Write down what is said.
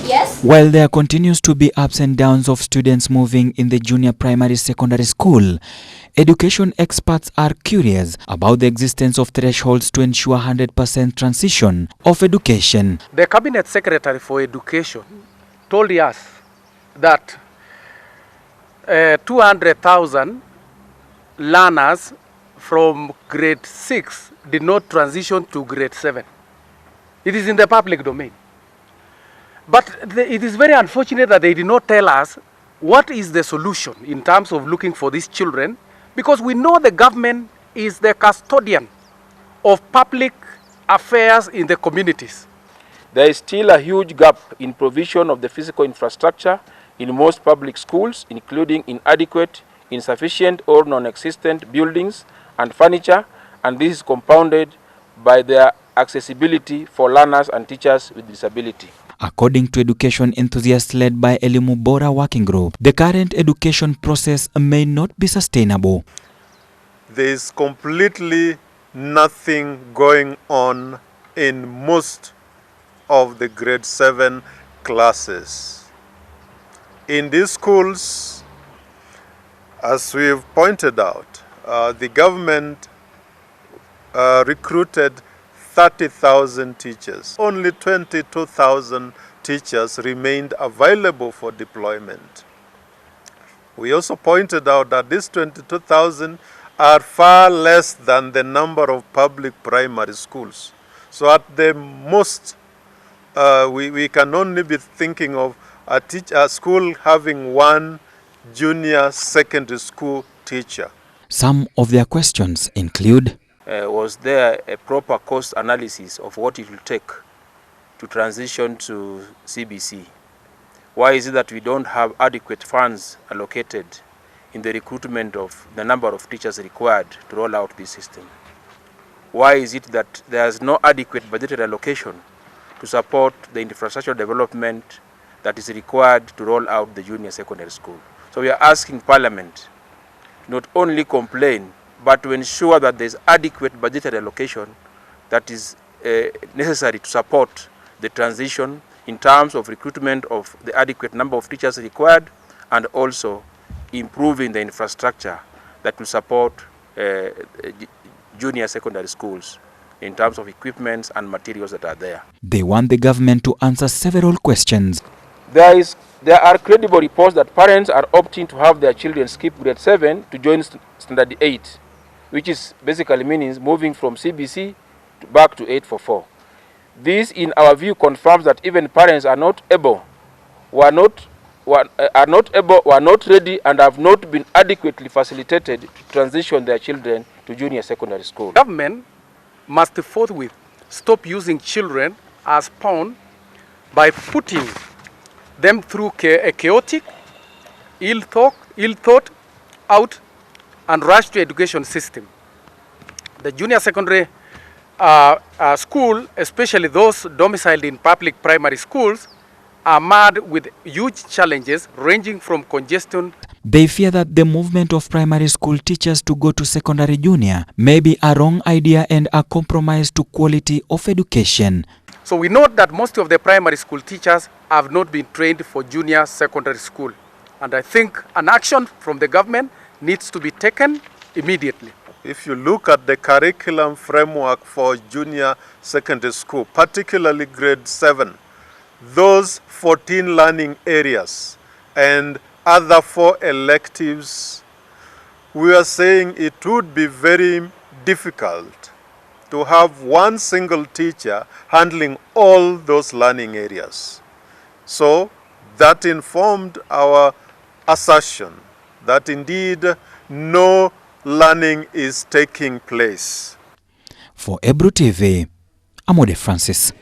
Yes. While there continues to be ups and downs of students moving in the junior primary secondary school, education experts are curious about the existence of thresholds to ensure 100% transition of education. The Cabinet Secretary for Education told us that 200,000 learners from grade 6 did not transition to grade 7. It is in the public domain. But it is very unfortunate that they did not tell us what is the solution in terms of looking for these children, because we know the government is the custodian of public affairs in the communities. There is still a huge gap in provision of the physical infrastructure in most public schools, including inadequate, insufficient or non-existent buildings and furniture, and this is compounded by their accessibility for learners and teachers with disability. According to education enthusiasts led by Elimu Bora Working Group, the current education process may not be sustainable. There is completely nothing going on in most of the grade 7 classes. In these schools, as we've pointed out, the government recruited 30,000 teachers. Only 22,000 teachers remained available for deployment. We also pointed out that these 22,000 are far less than the number of public primary schools. So at the most, we can only be thinking of a school having one junior secondary school teacher. Some of their questions include: was there a proper cost analysis of what it will take to transition to CBC? Why is it that we don't have adequate funds allocated in the recruitment of the number of teachers required to roll out this system? Why is it that there is no adequate budgeted allocation to support the infrastructure development that is required to roll out the junior secondary school? So we are asking Parliament not only complain, but to ensure that there is adequate budgeted allocation that is necessary to support the transition in terms of recruitment of the adequate number of teachers required, and also improving the infrastructure that will support junior secondary schools in terms of equipments and materials that are there. They want the government to answer several questions. There are credible reports that parents are opting to have their children skip grade 7 to join standard 8, which is basically means moving from CBC back to 844. This, in our view, confirms that even parents are not ready and have not been adequately facilitated to transition their children to junior secondary school. Government must forthwith stop using children as pawn by putting them through a chaotic, ill-thought out and rushed to education system. The junior secondary school, especially those domiciled in public primary schools, are marred with huge challenges ranging from congestion. They fear that the movement of primary school teachers to go to secondary junior may be a wrong idea and a compromise to quality of education. So we note that most of the primary school teachers have not been trained for junior secondary school. And I think an action from the government needs to be taken immediately. If you look at the curriculum framework for junior secondary school, particularly grade 7, those 14 learning areas and other 4 electives, we are saying it would be very difficult to have one single teacher handling all those learning areas. So that informed our assertion that indeed no learning is taking place. For Ebru TV, Amode Francis.